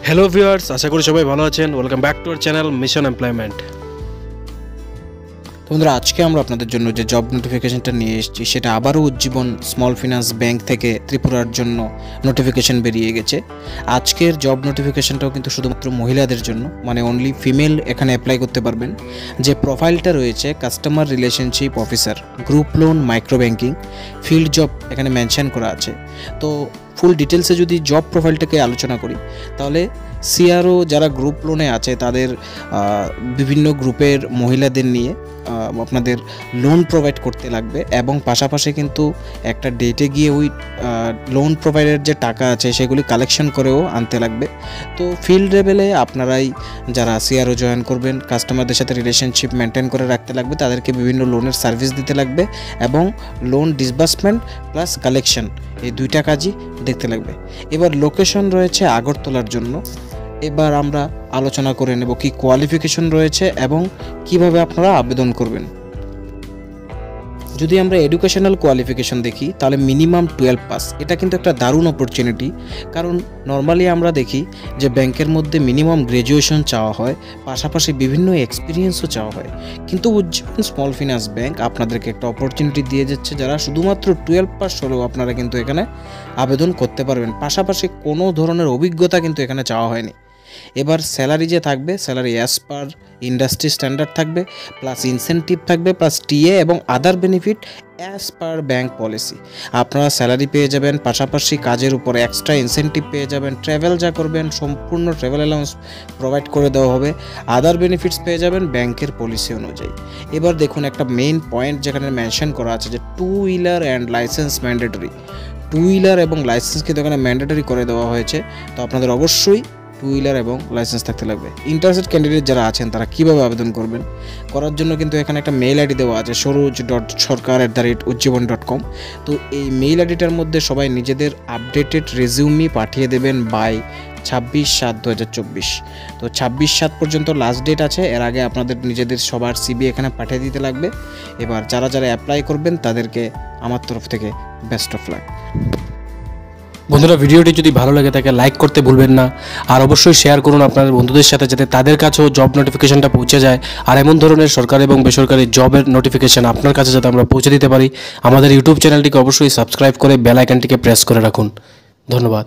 Hello viewers, আশা করি সবাই ভালো আছেন। Welcome back to our channel mission employment. বন্ধুরা, আজকে আমরা আপনাদের জন্য যে জব নোটিফিকেশনটা নিয়ে এসেছি সেটা আবারও উজ্জীবন স্মল ফিনান্স ব্যাংক থেকে ত্রিপুরার জন্য নোটিফিকেশন বেরিয়ে গেছে। আজকের জব নোটিফিকেশনটাও কিন্তু শুধুমাত্র মহিলাদের জন্য, মানে অনলি ফিমেল এখানে অ্যাপ্লাই করতে পারবেন। যে প্রোফাইলটা রয়েছে customer relationship officer, group loan, micro banking, field job এখানে মেনশন করা আছে। তো ফুল ডিটেলসে যদি জব প্রোফাইলটাকে আলোচনা করি তাহলে সিআরও যারা গ্রুপ লোনে আছে তাদের বিভিন্ন গ্রুপের মহিলাদের নিয়ে আপনাদের লোন প্রোভাইড করতে লাগবে এবং পাশাপাশি কিন্তু একটা ডেটে গিয়ে ওই লোন প্রোভাইডের যে টাকা আছে সেগুলি কালেকশন করেও আনতে লাগবে। তো ফিল্ড লেভেলে আপনারাই যারা সিআরও জয়েন করবেন কাস্টমারদের সাথে রিলেশনশিপ মেনটেন করে রাখতে লাগবে, তাদেরকে বিভিন্ন লোনের সার্ভিস দিতে লাগবে এবং লোন ডিসবার্সমেন্ট প্লাস কালেকশন এই দুইটা কাজই দেখতে লাগবে। এবার লোকেশন রয়েছে আগরতলার জন্য। এবার আমরা আলোচনা করে নেব কি কোয়ালিফিকেশন রয়েছে এবং কিভাবে আপনারা আবেদন করবেন। যদি আমরা এডুকেশনাল কোয়ালিফিকেশন দেখি তাহলে মিনিমাম 12 পাস। এটা কিন্তু একটা দারুণ অপরচুনিটি, কারণ নর্মালি আমরা দেখি যে ব্যাংকের মধ্যে মিনিমাম গ্র্যাজুয়েশন চাওয়া হয়, পাশাপাশি বিভিন্ন এক্সপিরিয়েন্সও চাওয়া হয়। কিন্তু উজ্জীবন স্মল ফিনান্স ব্যাংক আপনাদেরকে একটা অপরচুনিটি দিয়ে যাচ্ছে, যারা শুধুমাত্র 12 পাস হলেও আপনারা কিন্তু এখানে আবেদন করতে পারবেন। পাশাপাশি কোনো ধরনের অভিজ্ঞতা কিন্তু এখানে চাওয়া হয়নি। এবার স্যালারি যে থাকবে, salary as per industry standard থাকবে, প্লাস ইনসেন্টিভ থাকবে, প্লাস টিএ এবং other benefit as per bank policy. আপনারা স্যালারি পেয়ে যাবেন, পাশাপাশি কাজের উপর এক্সট্রা ইনসেন্টিভ পেয়ে যাবেন, ট্রাভেল যা করবেন সম্পূর্ণ ট্রাভেল অ্যালাউন্স প্রোভাইড করে দেওয়া হবে, আদার বেনিফিটস পেয়ে যাবেন ব্যাংকের পলিসি অনুযায়ী। এবার দেখুন একটা মেইন পয়েন্ট যেখানে মেনশন করা আছে যে 2 wheeler and licence mandatory. 2 wheeler এবং লাইসেন্স কিন্তু এখানে ম্যান্ডেটরি করে দেওয়া হয়েছে। তো আপনাদের অবশ্যই 2 হুইলার এবং লাইসেন্স থাকতে লাগবে। ইন্টারেস্টেড ক্যান্ডিডেট যারা আছেন তারা কীভাবে আবেদন করবেন করার জন্য কিন্তু এখানে একটা মেইল আইডি দেওয়া আছে, soroj.sarkar@ujjeevan.com। তো এই মেইল আইডিটার মধ্যে সবাই নিজেদের আপডেটেড রেজিউমি পাঠিয়ে দেবেন বাই 26/7/2024। তো 26/7 পর্যন্ত লাস্ট ডেট আছে। এর আগে আপনাদের নিজেদের সবার সিবি এখানে পাঠিয়ে দিতে লাগবে। এবার যারা যারা অ্যাপ্লাই করবেন তাদেরকে আমার তরফ থেকে বেস্ট অফ লাক। বন্ধুরা, ভিডিওটি যদি ভালো লাগে থাকে লাইক করতে ভুলবেন না, আর অবশ্যই শেয়ার করুন আপনাদের বন্ধুদের সাথে, যাতে তাদের কাছেও জব নোটিফিকেশনটা পৌঁছে যায়। আর এমন ধরনের সরকারি এবং বেসরকারি জবের নোটিফিকেশন আপনার কাছে যাতে আমরা পৌঁছে দিতে পারি, আমাদের ইউটিউব চ্যানেলটিকে অবশ্যই সাবস্ক্রাইব করে বেল আইকনটিকে প্রেস করে রাখুন। ধন্যবাদ।